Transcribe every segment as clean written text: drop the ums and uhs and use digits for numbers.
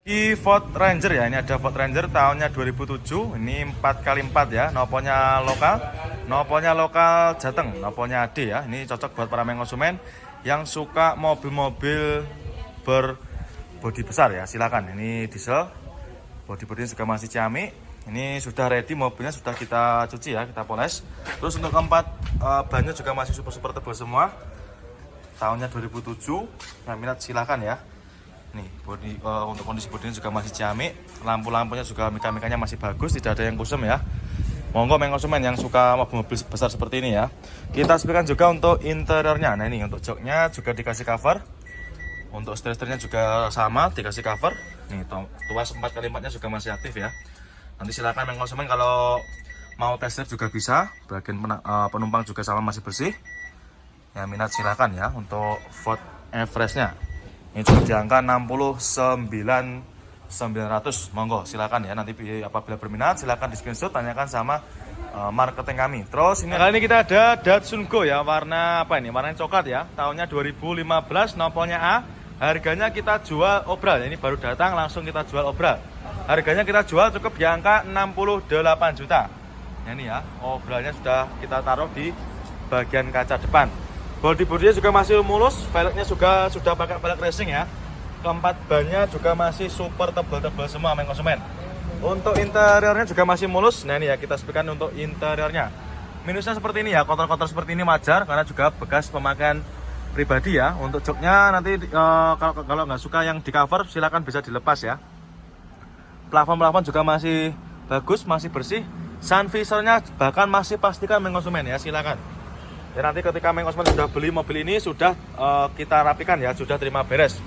Di Ford Ranger ya, ini ada Ford Ranger tahunnya 2007. Ini 4x4 ya, noponya lokal Jateng, noponya AD ya. Ini cocok buat para konsumen yang suka mobil-mobil berbodi besar ya. Silakan. Ini diesel, bodi-bodinya juga masih ciamik. Ini sudah ready, mobilnya sudah kita cuci ya, kita poles. Terus untuk keempat, bannya juga masih super tebal semua. Tahunnya 2007. Yang minat silakan ya. Nih, untuk kondisi bodinya juga masih ciamik, lampu-lampunya juga mika-mikanya masih bagus, tidak ada yang kusem ya. Monggo konsumen yang suka mobil besar seperti ini ya. Kita sepikan juga untuk interiornya. Nah ini untuk joknya juga dikasih cover. Untuk setir-setirnya juga sama, dikasih cover. Nih tuas 4x4-nya juga masih aktif ya. Nanti silakan konsumen kalau mau test drive juga bisa. Bagian penumpang juga sama masih bersih. Yang minat silakan ya untuk Ford Everest-nya. Ini juga di angka 69.900. Monggo silakan ya, nanti apabila berminat silakan di screenshot, tanyakan sama marketing kami. Terus ini kali ini kita ada Datsun Go ya, warna apa ini? Warna coklat ya. Tahunnya 2015, nomornya A. Harganya kita jual obral. Ini baru datang langsung kita jual obral. Harganya kita jual cukup di angka 68 juta. Nah, ini ya, obralnya sudah kita taruh di bagian kaca depan. Bodi-bodinya juga masih mulus, velgnya juga sudah pakai velg racing ya. Keempat bannya juga masih super tebal-tebal semua konsumen. Untuk interiornya juga masih mulus. Nah ini ya, kita sepikan untuk interiornya. Minusnya seperti ini ya, kotor-kotor seperti ini wajar karena juga bekas pemakaian pribadi ya. Untuk joknya nanti kalau nggak suka yang di cover silakan bisa dilepas ya. Plafon-plafon juga masih bagus, masih bersih. Sun visornya bahkan masih pastikan konsumen ya, silakan. Ya nanti ketika konsumen sudah beli mobil ini sudah kita rapikan ya, sudah terima beres.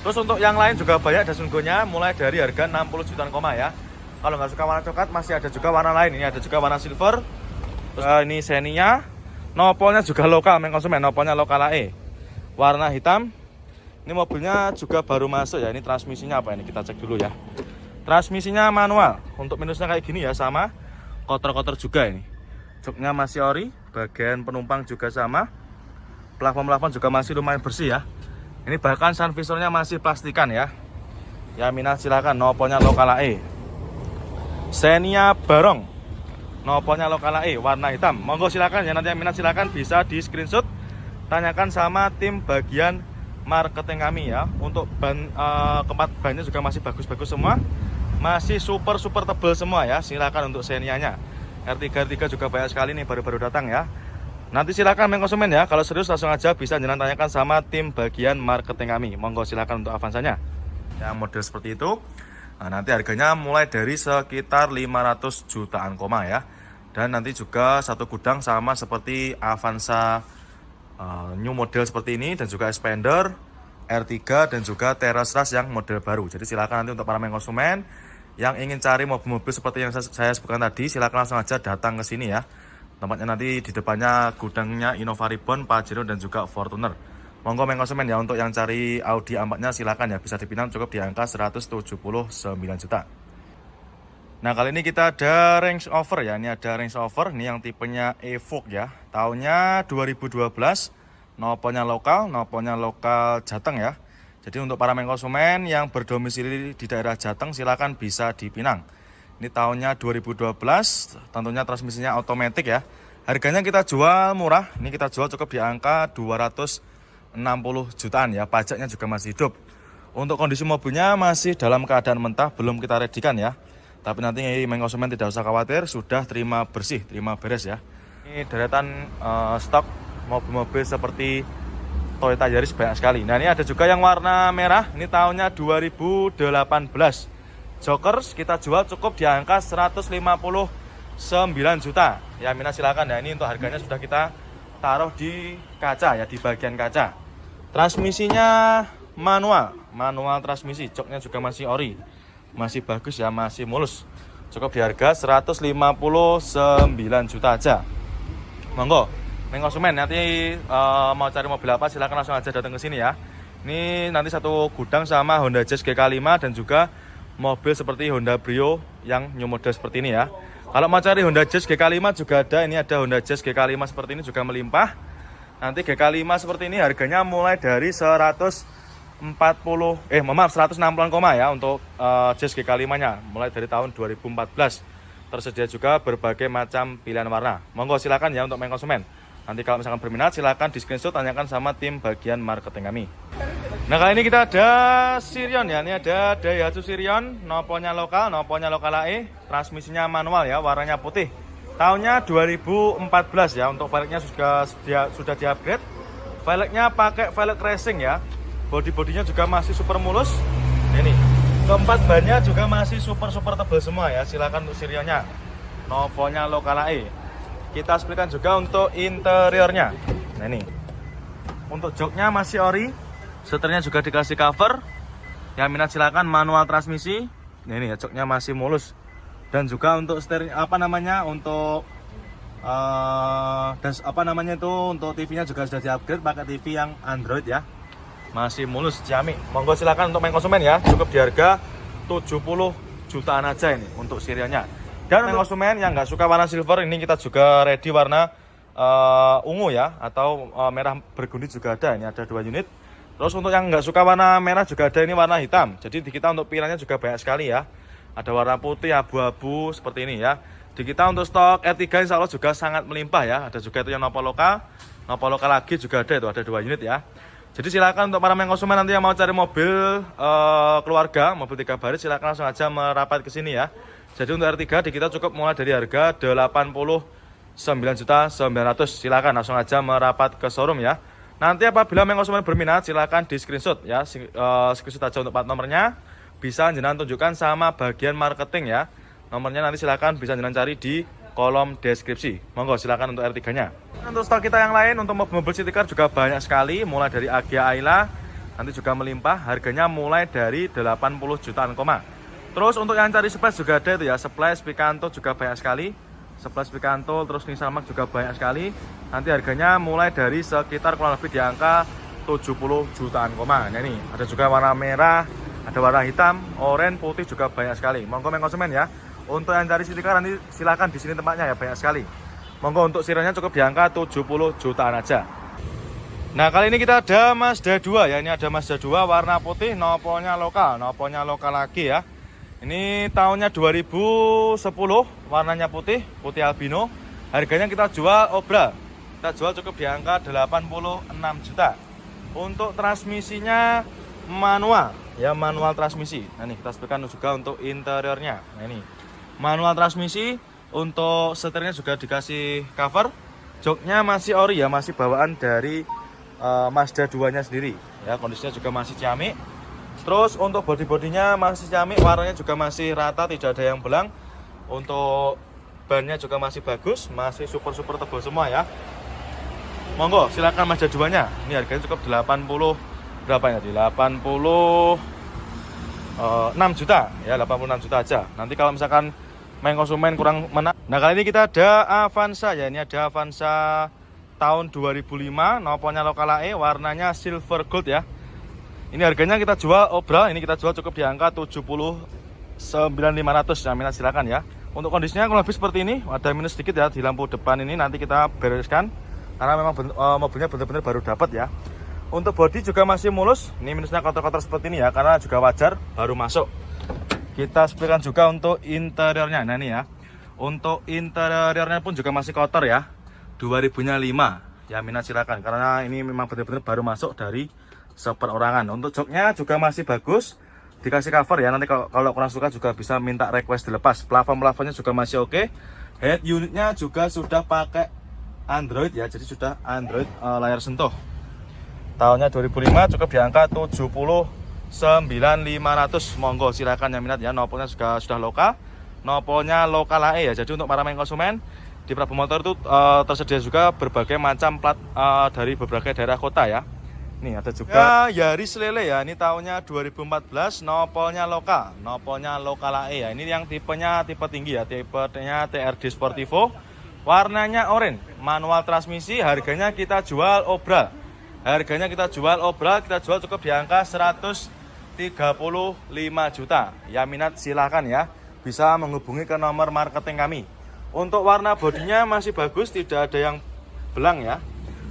Terus untuk yang lain juga banyak Datsun Go-nya, mulai dari harga 60 jutaan koma ya. Kalau nggak suka warna coklat masih ada juga warna lain. Ini ada juga warna silver. Terus ini Xenia, nopolnya juga lokal konsumen, nopolnya lokal AE. Warna hitam. Ini mobilnya juga baru masuk ya. Ini transmisinya apa ini? Kita cek dulu ya. Transmisinya manual. Untuk minusnya kayak gini ya, sama kotor-kotor juga ini. Joknya masih ori, bagian penumpang juga sama. Plafon-plafon juga masih lumayan bersih ya. Ini bahkan sun visornya masih plastikan ya. Ya minat silakan, nopolnya lokal AE. Xenia Barong, nopolnya lokal AE, warna hitam. Monggo silakan ya, nanti yang minat silakan bisa di screenshot, tanyakan sama tim bagian marketing kami ya. Untuk keempat bannya juga masih bagus-bagus semua. Masih super tebal semua ya. Silakan untuk Xenia-nya. R3 juga banyak sekali nih, baru-baru datang ya. Nanti silakan konsumen ya, kalau serius langsung aja bisa jangan tanyakan sama tim bagian marketing kami. Monggo silakan untuk Avanza-nya. Yang model seperti itu. Nah, nanti harganya mulai dari sekitar 500 jutaan koma ya. Dan nanti juga satu gudang sama seperti Avanza new model seperti ini, dan juga Expander, R3 dan juga Terrace Rush yang model baru. Jadi silakan nanti untuk para konsumen yang ingin cari mobil-mobil seperti yang saya sebutkan tadi, silakan langsung aja datang ke sini ya. Tempatnya nanti di depannya gudangnya Innova Ribbon, Pajero dan juga Fortuner. Monggo konsumen ya, untuk yang cari Audi A4-nya silakan ya, bisa dipinang cukup di angka 179 juta. Nah kali ini kita ada Range Rover ya, ini ada Range Rover, ini yang tipenya Evoque ya. Tahunnya 2012, nopolnya lokal Jateng ya. Jadi untuk para konsumen yang berdomisili di daerah Jateng silakan bisa dipinang. Ini tahunnya 2012, tentunya transmisinya otomatis ya. Harganya kita jual murah, ini kita jual cukup di angka 260 jutaan ya. Pajaknya juga masih hidup. Untuk kondisi mobilnya masih dalam keadaan mentah, belum kita redikan ya. Tapi nanti konsumen tidak usah khawatir, sudah terima bersih, terima beres ya. Ini deretan stok mobil-mobil seperti Toyota Yaris banyak sekali. Nah ini ada juga yang warna merah, ini tahunnya 2018. Jokers kita jual cukup di angka 159 juta. Ya minat silakan ya, ini untuk harganya sudah kita taruh di kaca ya, di bagian kaca. Transmisinya manual transmisi, joknya juga masih ori. Masih bagus ya, masih mulus. Cukup di harga 159 juta aja. Monggo konsumen nanti mau cari mobil apa silahkan langsung aja datang ke sini ya. Ini nanti satu gudang sama Honda Jazz GK5 dan juga mobil seperti Honda Brio yang new model seperti ini ya. Kalau mau cari Honda Jazz GK5 juga ada, ini ada Honda Jazz GK5 seperti ini juga melimpah. Nanti GK5 seperti ini harganya mulai dari 100 160-an koma ya untuk Jazz GK5 nya mulai dari tahun 2014. Tersedia juga berbagai macam pilihan warna. Monggo silakan ya untuk main konsumen. Nanti kalau misalkan berminat silakan di screenshot, tanyakan sama tim bagian marketing kami. Nah, kali ini kita ada Sirion ya. Ini ada Daihatsu Sirion, noponya lokal AE, transmisinya manual ya, warnanya putih. Tahunnya 2014 ya. Untuk velgnya sudah di-upgrade. Velgnya pakai velg racing ya. Bodi-bodinya juga masih super mulus. Ini keempat bannya juga masih super tebal semua ya. Silakan untuk Sirionnya, noponya lokal AE. Kita spesifikasikan juga untuk interiornya. Nah, ini untuk joknya masih ori, setirnya juga dikasih cover. Yang minat silakan, manual transmisi. Nah, ini ya, joknya masih mulus. Dan juga untuk setir untuk untuk TV-nya juga sudah di-upgrade pakai TV yang Android ya. Masih mulus, ciamik. Monggo silakan untuk main konsumen ya. Cukup di harga 70 jutaan aja ini untuk Sirionnya. Dan untuk konsumen yang nggak suka warna silver, ini kita juga ready warna ungu ya, atau merah bergundi juga ada. Ini ada 2 unit. Terus untuk yang nggak suka warna merah juga ada, ini warna hitam. Jadi di kita untuk pilihannya juga banyak sekali ya. Ada warna putih, abu-abu seperti ini ya. Di kita untuk stok R3 insya Allah juga sangat melimpah ya. Ada juga itu yang nopo lokal lagi juga ada, itu ada 2 unit ya. Jadi silakan untuk para konsumen nanti yang mau cari mobil keluarga, mobil 3 baris, silakan langsung aja merapat ke sini ya. Jadi untuk R3 di kita cukup mulai dari harga 89.900.000. Silakan langsung aja merapat ke showroom ya. Nanti apabila konsumen berminat silakan di screenshot ya. Screenshot aja untuk plat nomornya. Bisa jenengan tunjukkan sama bagian marketing ya. Nomornya nanti silakan bisa jenengan cari di kolom deskripsi. Monggo silakan untuk R3-nya. Untuk stok kita yang lain untuk mobil city car juga banyak sekali, mulai dari Agya Ayla nanti juga melimpah, harganya mulai dari 80 jutaan koma. Terus untuk yang cari splash juga ada itu ya, splash Picanto juga banyak sekali. Splash Picanto terus Nissan Mark juga banyak sekali. Nanti harganya mulai dari sekitar kurang lebih di angka 70 jutaan koma. Nah, ini ada juga warna merah, ada warna hitam, oranye, putih juga banyak sekali. Monggo konsumen ya. Untuk yang cari city car nanti silakan di sini tempatnya ya, banyak sekali. Monggo untuk Sirionnya cukup di angka 70 jutaan aja. Nah, kali ini kita ada Mazda 2 ya. Ini ada Mazda 2 warna putih, noponya lokal lagi ya. Ini tahunnya 2010, warnanya putih albino. Harganya kita jual obral. Kita jual cukup di angka 86 juta. Untuk transmisinya manual ya, manual transmisi. Nah, ini kita spesifikasikan juga untuk interiornya. Nah, ini manual transmisi, untuk setirnya juga dikasih cover. Joknya masih ori ya, masih bawaan dari Mazda 2-nya sendiri. Ya, kondisinya juga masih ciamik. Terus untuk bodi-bodinya masih ciamik, warnanya juga masih rata, tidak ada yang belang. Untuk bannya juga masih bagus, masih super tebal semua ya. Monggo silakan Mazda 2-nya. Ini harganya cukup 86 juta ya, 86 juta aja. Nanti kalau misalkan main konsumen kurang menang. Nah, kali ini kita ada Avanza ya. Ini ada Avanza tahun 2005, noponya lokal AE, warnanya silver gold ya. Ini harganya kita jual obral, ini kita jual cukup di angka 79.500. Yang minat silakan ya. Untuk kondisinya kurang lebih seperti ini, ada minus sedikit ya di lampu depan ini, nanti kita bereskan karena memang mobilnya benar-benar baru dapat ya. Untuk bodi juga masih mulus, ini minusnya kotor-kotor seperti ini ya, karena juga wajar baru masuk. Kita spesifikasikan juga untuk interiornya. Nah, ini ya. Untuk interiornya pun juga masih kotor ya. 2005. Ya, minat silakan karena ini memang benar-benar baru masuk dari seperorangan. Untuk joknya juga masih bagus, dikasih cover ya. Nanti kalau kurang suka juga bisa minta request dilepas. Plafon-plafonnya juga masih oke. Head unitnya juga sudah pakai Android ya, jadi sudah Android layar sentuh. Tahunnya 2005, cukup di angka 79.500. Monggo silakan yang minat ya. Noponya juga sudah lokal, noponya lokal AE ya. Jadi untuk para konsumen di Prabu Motor itu tersedia juga berbagai macam plat dari berbagai daerah kota ya. Nih ada juga Yaris Lele ya. Ini tahunnya 2014, noponya lokal AE ya. Ini yang tipenya tipe tinggi ya, tipenya TRD Sportivo. Warnanya oranye, manual transmisi. Harganya kita jual obral. Kita jual cukup di angka 135 juta. Ya, minat silakan ya. Bisa menghubungi ke nomor marketing kami. Untuk warna bodinya masih bagus, tidak ada yang belang ya.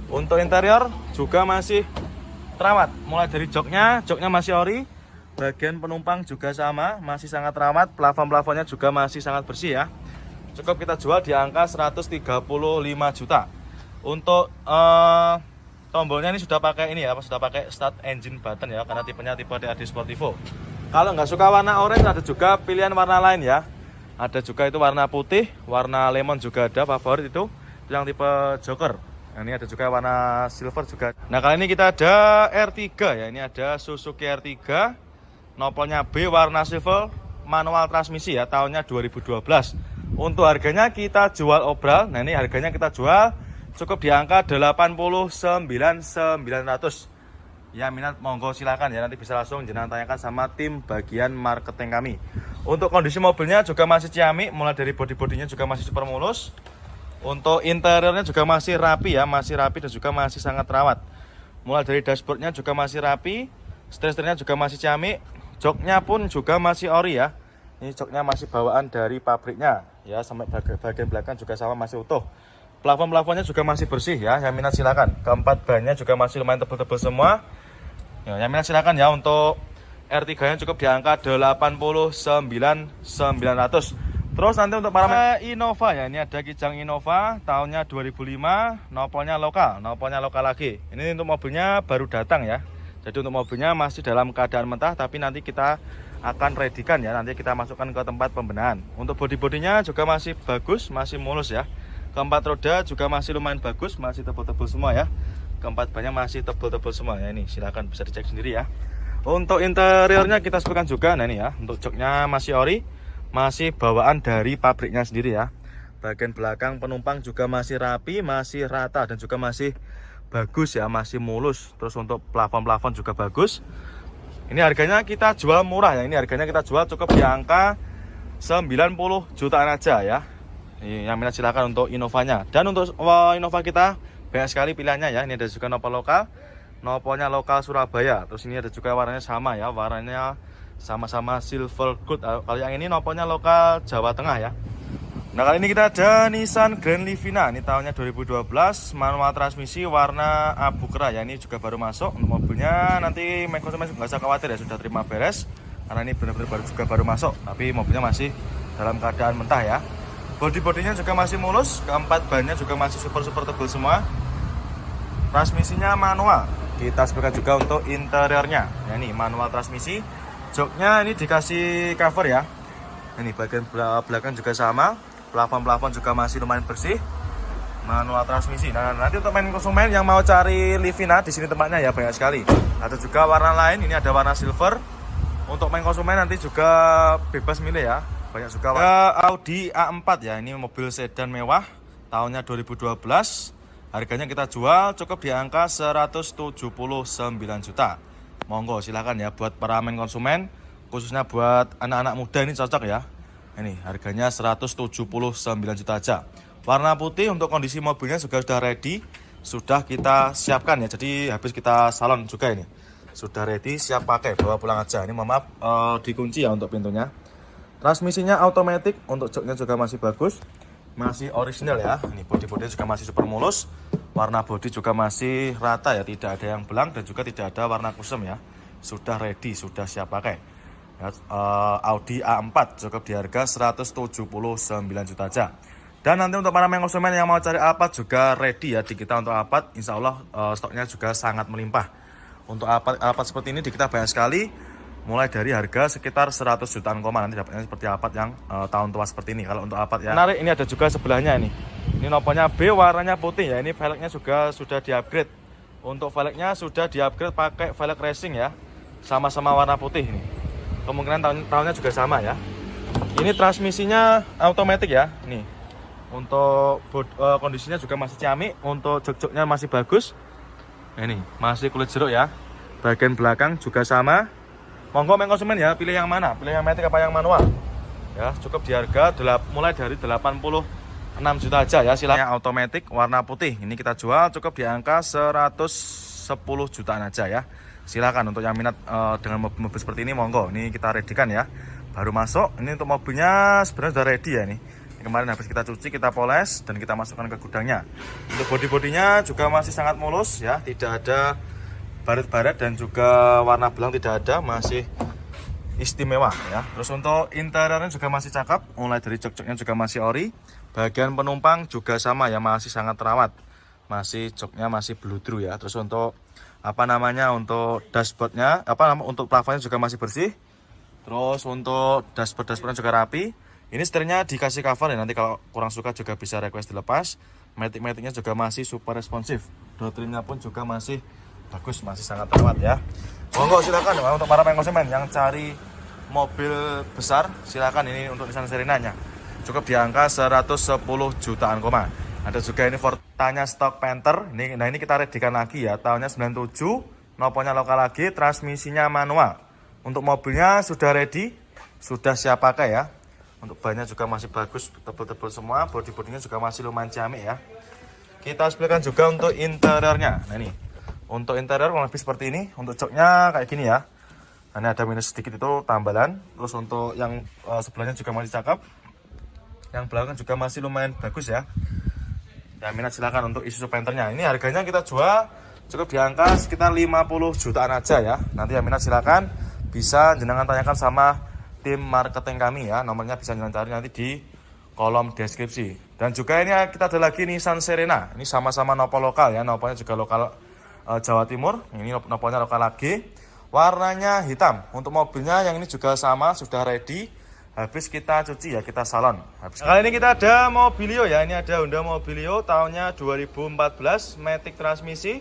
Untuk interior juga masih terawat. Mulai dari joknya masih ori. Bagian penumpang juga sama, masih sangat terawat. Plafon-plafonnya juga masih sangat bersih ya. Cukup kita jual di angka 135 juta. Untuk tombolnya ini sudah pakai ini ya, sudah pakai start engine button ya, karena tipenya tipe DAD Sportivo. Kalau nggak suka warna orange, ada juga pilihan warna lain ya. Ada juga itu warna putih, warna lemon juga ada, favorit itu yang tipe Joker. Nah, ini ada juga warna silver juga. Nah, kali ini kita ada R3 ya. Ini ada Suzuki R3. Nopolnya B, warna silver, manual transmisi ya, tahunnya 2012. Untuk harganya kita jual obral. Nah, ini harganya kita jual cukup di angka 89.900. Ya, minat monggo silakan ya, nanti bisa langsung jenengan tanyakan sama tim bagian marketing kami. Untuk kondisi mobilnya juga masih ciamik, mulai dari bodi-bodinya juga masih super mulus. Untuk interiornya juga masih rapi ya, masih rapi dan juga masih sangat terawat. Mulai dari dashboardnya juga masih rapi, setir-setirnya juga masih ciamik, joknya pun juga masih ori ya. Ini joknya masih bawaan dari pabriknya ya, sampai bagian belakang juga sama masih utuh. Plafon-plafonnya juga masih bersih ya, yang minat silakan. Keempat bannya juga masih lumayan tebal-tebal semua. Ya, yang minat silakan ya. Untuk R3-nya cukup di angka 89.900. Terus nanti untuk para Innova ya, ini ada Kijang Innova tahunnya 2005, nopolnya lokal lagi. Ini untuk mobilnya baru datang ya. Jadi untuk mobilnya masih dalam keadaan mentah, tapi nanti kita akan readykan ya, nanti kita masukkan ke tempat pembenahan. Untuk bodi-bodinya juga masih bagus, masih mulus ya. Keempat roda juga masih lumayan bagus, masih tebal-tebal semua ya. Keempat bannya masih tebal-tebal semua ya, ini silakan bisa dicek sendiri ya. Untuk interiornya kita sebutkan juga, nah ini ya, untuk joknya masih ori, masih bawaan dari pabriknya sendiri ya. Bagian belakang penumpang juga masih rapi, masih rata dan juga masih bagus ya, masih mulus. Terus untuk plafon-plafon juga bagus. Ini harganya kita jual murah ya, ini harganya kita jual cukup di angka 90 jutaan aja ya. Yang minat silakan untuk Innovanya. Dan untuk Innova kita banyak sekali pilihannya ya. Ini ada juga nopol lokal, nopolnya lokal Surabaya. Terus ini ada juga warnanya sama ya, warnanya sama-sama silver gold. Kalau yang ini nopolnya lokal Jawa Tengah ya. Nah, kali ini kita ada Nissan Grand Livina. Ini tahunnya 2012, manual transmisi warna abu kera ya. Ini juga baru masuk. Untuk mobilnya nanti konsumen nggak usah khawatir ya, sudah terima beres. Karena ini benar-benar baru masuk, tapi mobilnya masih dalam keadaan mentah ya. Bodi-bodinya juga masih mulus, keempat bannya juga masih super tebal semua. Transmisinya manual. Kita sebutkan juga untuk interiornya. Ya, ini manual transmisi. Joknya ini dikasih cover ya. Ini bagian belakang juga sama. Plafon-plafon juga masih lumayan bersih. Manual transmisi. Nah, nanti untuk main konsumen yang mau cari Livina, di sini tempatnya ya banyak sekali. Ada juga warna lain. Ini ada warna silver. Untuk main konsumen nanti juga bebas milih ya. Banyak juga Audi A4 ya. Ini mobil sedan mewah tahunnya 2012. Harganya kita jual cukup di angka 179 juta. Monggo silakan ya buat para main konsumen, khususnya buat anak-anak muda ini cocok ya. Ini harganya 179 juta aja. Warna putih. Untuk kondisi mobilnya juga sudah ready, sudah kita siapkan ya. Jadi habis kita salon juga ini. Sudah ready, siap pakai, bawa pulang aja. Ini mohon maaf dikunci ya untuk pintunya. Transmisinya automatic, untuk joknya juga masih bagus, masih original ya. Ini bodi-bodinya juga masih super mulus, warna bodi juga masih rata ya, tidak ada yang belang dan juga tidak ada warna kusam ya. Sudah ready, sudah siap pakai. Ya, Audi A4 cukup di harga 179 juta aja. Dan nanti untuk para konsumen yang mau cari A4 juga ready ya di kita. Untuk A4 insya Allah stoknya juga sangat melimpah. Untuk A4 seperti ini di kita banyak sekali. Mulai dari harga sekitar 100 jutaan koma, nanti dapatnya seperti A4 yang tahun tua seperti ini. Kalau untuk A4 ya menarik, ini ada juga sebelahnya ini. Ini nopolnya B, warnanya putih ya. Ini velgnya juga sudah di-upgrade. Untuk velgnya sudah di-upgrade pakai velg racing ya. Sama-sama warna putih ini. Kemungkinan tahunnya juga sama ya. Ini transmisinya automatic ya. Nih. Untuk kondisinya juga masih ciamik. Untuk jok-joknya masih bagus. Ini masih kulit jeruk ya. Bagian belakang juga sama. Monggo main konsumen ya, pilih yang mana? Pilih yang matic apa yang manual? Ya, cukup di harga mulai dari 86 juta aja ya. Silakan. Automatic warna putih. Ini kita jual cukup di angka 110 jutaan aja ya. Silakan untuk yang minat dengan mobil seperti ini, monggo. Ini kita readykan ya. Baru masuk. Ini untuk mobilnya sebenarnya sudah ready ya nih. Ini kemarin habis kita cuci, kita poles dan kita masukkan ke gudangnya. Untuk bodi-bodinya juga masih sangat mulus ya, tidak ada baret-baret dan juga warna belang tidak ada, masih istimewa ya. Terus untuk interiornya juga masih cakep, mulai dari jok-joknya juga masih ori. Bagian penumpang juga sama ya, masih sangat terawat, masih joknya masih bludru ya. Terus untuk untuk dashboardnya untuk plafonnya juga masih bersih. Terus untuk dashboardnya juga rapi. Ini setirnya dikasih cover ya, nanti kalau kurang suka juga bisa request dilepas. Matic-maticnya juga masih super responsif, door trimnya pun juga masih bagus, masih sangat terawat ya. Monggo silakan ya, untuk para konsumen yang cari mobil besar, silakan ini untuk Nissan Serena-nya. Cukup di angka 110 jutaan koma. Ada juga ini Fortanya Stock Panther. Nah ini kita readykan lagi ya, tahunnya 97, noponya lokal lagi, transmisinya manual. Untuk mobilnya sudah ready, sudah siap pakai ya. Untuk bannya juga masih bagus, tebel-tebel semua, body-bodinya juga masih lumayan ciamik ya. Kita sebelahkan juga untuk interiornya. Nah ini, untuk interior kurang lebih seperti ini. Untuk joknya kayak gini ya. Nah, ini ada minus sedikit itu tambalan. Terus untuk yang sebelahnya juga masih cakep. Yang belakang juga masih lumayan bagus ya. Ya minat silakan untuk Isuzu Panther-nya. Ini harganya kita jual cukup di angka sekitar 50 jutaan aja ya. Nanti yang minat silakan bisa jenengan tanyakan sama tim marketing kami ya, nomornya bisa jangan cari nanti di kolom deskripsi. Dan juga ini kita ada lagi Nissan Serena, ini sama-sama nopo lokal ya, noponya juga lokal Jawa Timur. Ini noponya lokal lagi, warnanya hitam. Untuk mobilnya yang ini juga sama, sudah ready, habis kita cuci ya, kita salon. Kali ini kita ada Mobilio ya, ini ada Honda Mobilio tahunnya 2014, matic transmisi.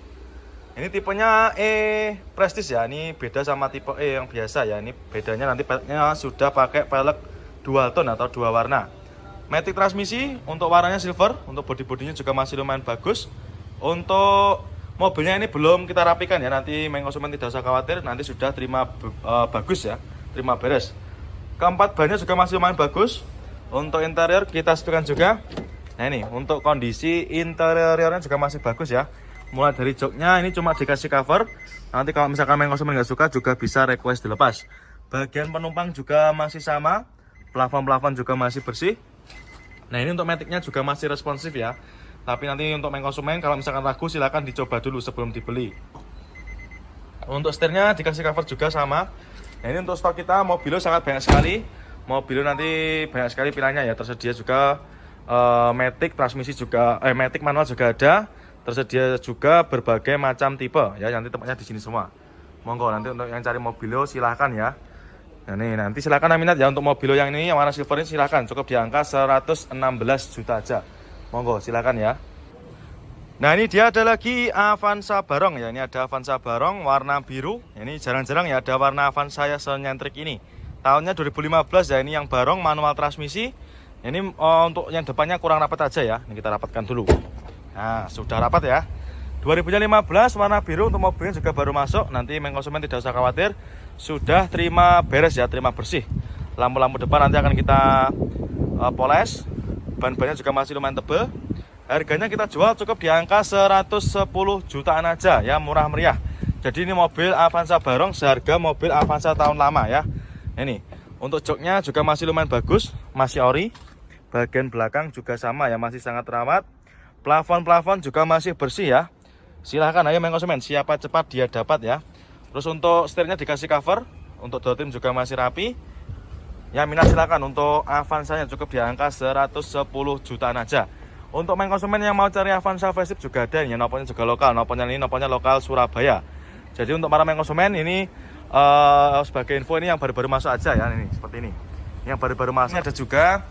Ini tipenya E Prestige ya, ini beda sama tipe E yang biasa ya. Ini bedanya nanti peleknya sudah pakai pelek dual tone atau dua warna. Matic transmisi, untuk warnanya silver, untuk body-bodinya juga masih lumayan bagus. Untuk mobilnya ini belum kita rapikan ya, nanti konsumen tidak usah khawatir, nanti sudah terima bagus ya, terima beres. Keempat bannya juga masih lumayan bagus. Untuk interior kita sebutkan juga. Nah ini, untuk kondisi interiornya juga masih bagus ya. Mulai dari joknya ini cuma dikasih cover. Nanti kalau misalkan konsumen nggak suka juga bisa request dilepas. Bagian penumpang juga masih sama. Plafon juga masih bersih. Nah ini untuk maticnya juga masih responsif ya. Tapi nanti untuk konsumen kalau misalkan ragu silahkan dicoba dulu sebelum dibeli. Untuk setirnya dikasih cover juga sama. Nah ini untuk stok kita Mobilio sangat banyak sekali. Mobilio nanti banyak sekali pilihannya ya. Tersedia juga matic transmisi juga, matic manual juga ada. Tersedia juga berbagai macam tipe ya, nanti tempatnya di sini semua. Monggo nanti untuk yang cari Mobilio silahkan ya. Nah, nih nanti silahkan minat ya untuk Mobilio yang ini yang warna silver ini silahkan, cukup di angka 116 juta aja. Monggo silahkan ya. Nah ini dia ada lagi Avanza Barong ya, ini ada Avanza Barong warna biru. Ini jarang-jarang ya ada warna Avanza ya senyentrik ini. Tahunnya 2015 ya, ini yang Barong manual transmisi. Ini untuk yang depannya kurang rapat aja ya, ini kita rapatkan dulu. Nah, sudah rapat ya. 2015 warna biru, untuk mobilnya juga baru masuk. Nanti konsumen tidak usah khawatir, sudah terima beres ya, terima bersih. Lampu-lampu depan nanti akan kita poles. Ban-bannya juga masih lumayan tebal. Harganya kita jual cukup di angka 110 jutaan aja ya, murah meriah. Jadi ini mobil Avanza Barong seharga mobil Avanza tahun lama ya. Ini untuk joknya juga masih lumayan bagus, masih ori. Bagian belakang juga sama ya, masih sangat terawat. Plafon juga masih bersih ya. Silahkan ayo konsumen, siapa cepat dia dapat ya. Terus untuk setirnya dikasih cover. Untuk door trim juga masih rapi. Ya minat silahkan, untuk Avanza-nya cukup di angka 110 jutaan aja. Untuk konsumen yang mau cari Avanza facelift juga ada ya, noponya juga lokal. Noponya lokal Surabaya. Jadi untuk para konsumen ini sebagai info ini yang baru-baru masuk aja ya, ini seperti ini. Yang baru-baru masuk ada juga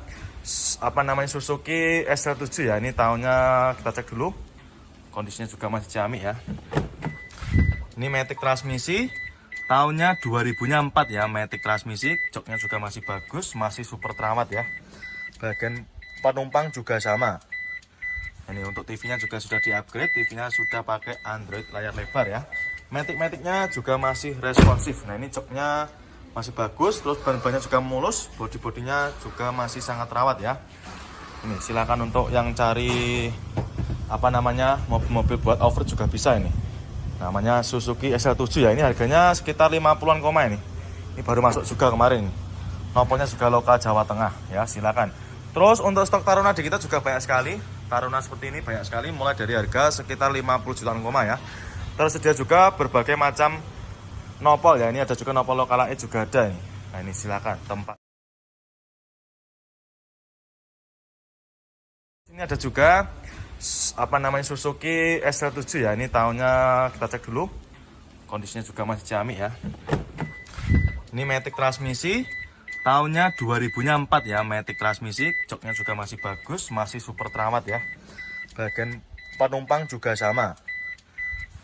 Suzuki SL7 ya, ini tahunnya kita cek dulu, kondisinya juga masih ciamik ya. Ini matic transmisi tahunnya 2004 ya, matic transmisi, joknya juga masih bagus, masih super terawat ya. Bagian penumpang juga sama. Ini untuk TV-nya juga sudah di-upgrade, TV-nya sudah pakai Android layar lebar ya. Matic-maticnya juga masih responsif. Nah ini joknya masih bagus, terus ban-bannya juga mulus, body-bodinya juga masih sangat rawat ya. Ini silakan untuk yang cari mobil-mobil buat off-road juga bisa ini. Namanya Suzuki SL7 ya, ini harganya sekitar 50-an koma ini. Ini baru masuk juga kemarin. Noponya juga lokal Jawa Tengah ya, silakan. Terus untuk stok Taruna di kita juga banyak sekali. Taruna seperti ini banyak sekali, mulai dari harga sekitar 50 jutaan koma ya. Tersedia juga berbagai macam nopol ya. Ini ada juga nopol lokal AE juga ada nih. Nah ini silakan tempat. Ini ada juga apa namanya Suzuki SL7 ya. Ini tahunnya kita cek dulu. Kondisinya juga masih ciamik ya. Ini matic transmisi. Tahunnya 2004 ya, matic transmisi, joknya juga masih bagus, masih super terawat ya. Bagian penumpang juga sama.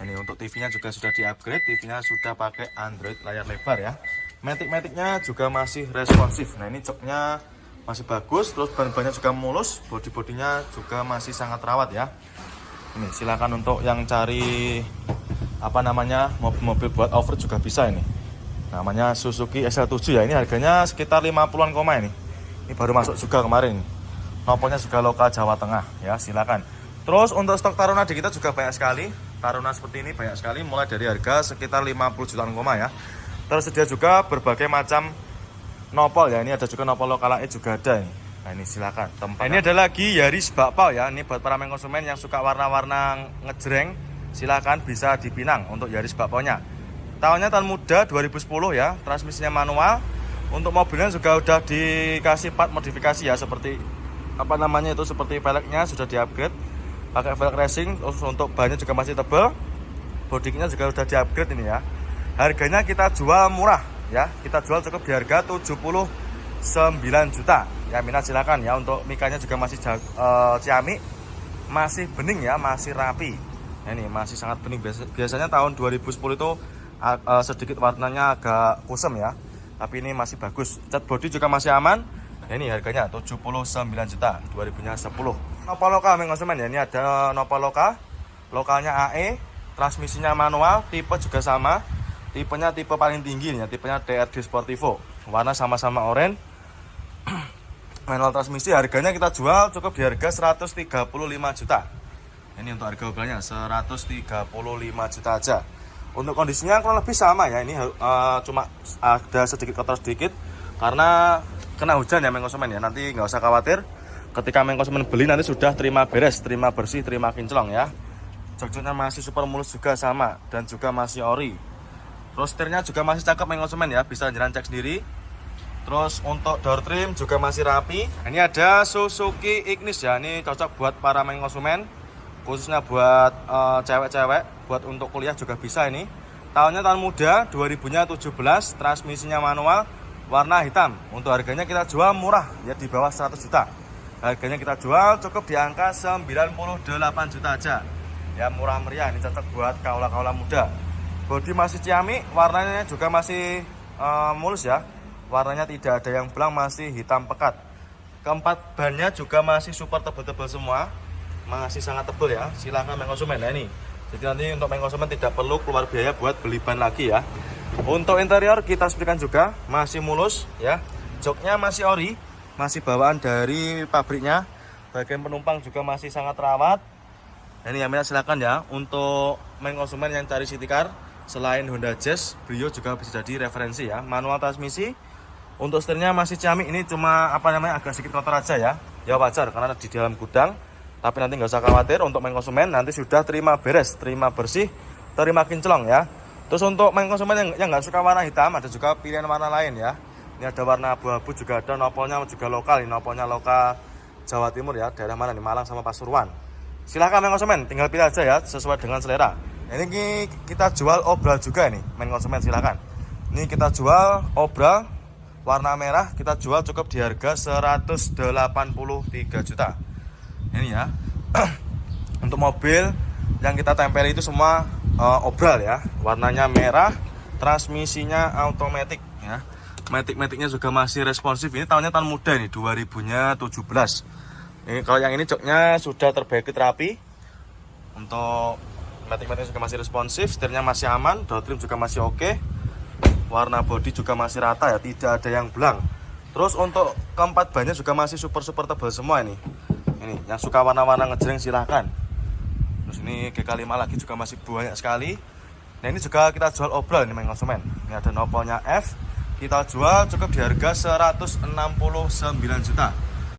Ini untuk TV-nya juga sudah di-upgrade, TV-nya sudah pakai Android layar lebar ya. Matic-maticnya juga masih responsif. Nah ini joknya masih bagus, terus ban-bannya juga mulus, body-bodinya juga masih sangat terawat ya. Ini silakan untuk yang cari apa namanya mobil-mobil buat off-road juga bisa ini. Namanya Suzuki SL7 ya, ini harganya sekitar 50-an koma ini. Ini baru masuk juga kemarin. Nopolnya juga lokal Jawa Tengah ya, silakan. Terus untuk stok Taruna di kita juga banyak sekali. Taruna seperti ini banyak sekali, mulai dari harga sekitar 50 jutaan koma ya. Tersedia juga berbagai macam nopol ya, ini ada juga nopol lokal AE juga ada nih. Nah ini silakan. Tempat. Nah, ini ada lagi Yaris bakpao ya, ini buat para konsumen yang suka warna-warna ngejreng, silakan bisa dipinang untuk Yaris bakpao-nya. Tahunnya tahun muda 2010 ya, transmisinya manual. Untuk mobilnya juga udah dikasih part modifikasi ya, seperti apa namanya itu, seperti velgnya sudah di-upgrade pakai velg racing. Terus untuk bannya juga masih tebal, bodinya juga udah di-upgrade ini ya. Harganya kita jual murah ya, kita jual cukup di harga 79 juta ya. Minat silakan ya. Untuk mikanya juga masih ciamik, masih bening ya, masih rapi. Nah, ini masih sangat bening. Biasanya tahun 2010 itu sedikit warnanya agak kusam ya, tapi ini masih bagus. Cat body juga masih aman. Nah, ini harganya 79 juta 2010. Nopol lokal konsumen ya, ini ada nopol lokal, lokalnya AE, transmisinya manual, tipe juga sama, tipenya tipe paling tinggi ya, tipenya DRD Sportivo, warna sama-sama oranye. Manual transmisi, harganya kita jual cukup di harga 135 juta. Ini untuk harga mobilnya 135 juta aja. Untuk kondisinya kurang lebih sama ya, ini cuma ada sedikit kotor sedikit karena kena hujan ya konsumen ya. Nanti nggak usah khawatir, ketika konsumen beli nanti sudah terima beres, terima bersih, terima kinclong ya. Jok-joknya masih super mulus juga sama, dan juga masih ori. Terus setirnya juga masih cakep konsumen ya, bisa jalan cek sendiri. Terus untuk door trim juga masih rapi. Ini ada Suzuki Ignis ya, ini cocok buat para konsumen, khususnya buat cewek-cewek, buat untuk kuliah juga bisa ini. Tahunnya tahun muda 2017, transmisinya manual, warna hitam. Untuk harganya kita jual murah ya, di bawah 100 juta. Harganya kita jual cukup di angka 98 juta aja ya, murah meriah. Ini cocok buat kaula-kaula muda. Bodi masih ciamik, warnanya juga masih mulus ya, warnanya tidak ada yang belang, masih hitam pekat. Keempat bannya juga masih super tebal-tebal semua, masih sangat tebal ya. Silahkan konsumen. Nah ini, jadi nanti untuk konsumen tidak perlu keluar biaya buat beli ban lagi ya. Untuk interior kita sebutkan juga masih mulus ya, joknya masih ori, masih bawaan dari pabriknya. Bagian penumpang juga masih sangat rawat. Ini yang minat silakan ya. Untuk konsumen yang cari city car selain Honda Jazz, Brio juga bisa jadi referensi ya. Manual transmisi. Untuk setirnya masih ciamik, ini cuma apa namanya agak sedikit kotor aja ya. Ya wajar karena di dalam gudang. Tapi nanti nggak usah khawatir, untuk konsumen nanti sudah terima beres, terima bersih, terima kinclong ya. Terus untuk konsumen yang nggak suka warna hitam, ada juga pilihan warna lain ya. Ini ada warna abu-abu juga ada, nopolnya juga lokal. Ini nopolnya lokal Jawa Timur ya, daerah mana nih, Malang sama Pasuruan. Silahkan konsumen, tinggal pilih aja ya, sesuai dengan selera. Ini kita jual obral juga nih, konsumen silahkan. Ini kita jual obral warna merah, kita jual cukup di harga 183 juta. Ini ya. Untuk mobil yang kita tempel itu semua obral ya, warnanya merah, transmisinya automatic ya. Matic-maticnya juga masih responsif. Ini tahunnya tahun muda nih, 2017. Ini kalau yang ini joknya sudah terbaik rapi. Untuk matic-maticnya juga masih responsif, setirnya masih aman, door trim juga masih oke. Warna bodi juga masih rata ya, tidak ada yang belang. Terus untuk keempat bannya juga masih super tebal semua ini. Ini yang suka warna-warna ngejreng silahkan. Terus ini GK5 lagi juga masih banyak sekali. Nah ini juga kita jual obral ini konsumen. Ini ada nopolnya F, kita jual cukup di harga 169 juta.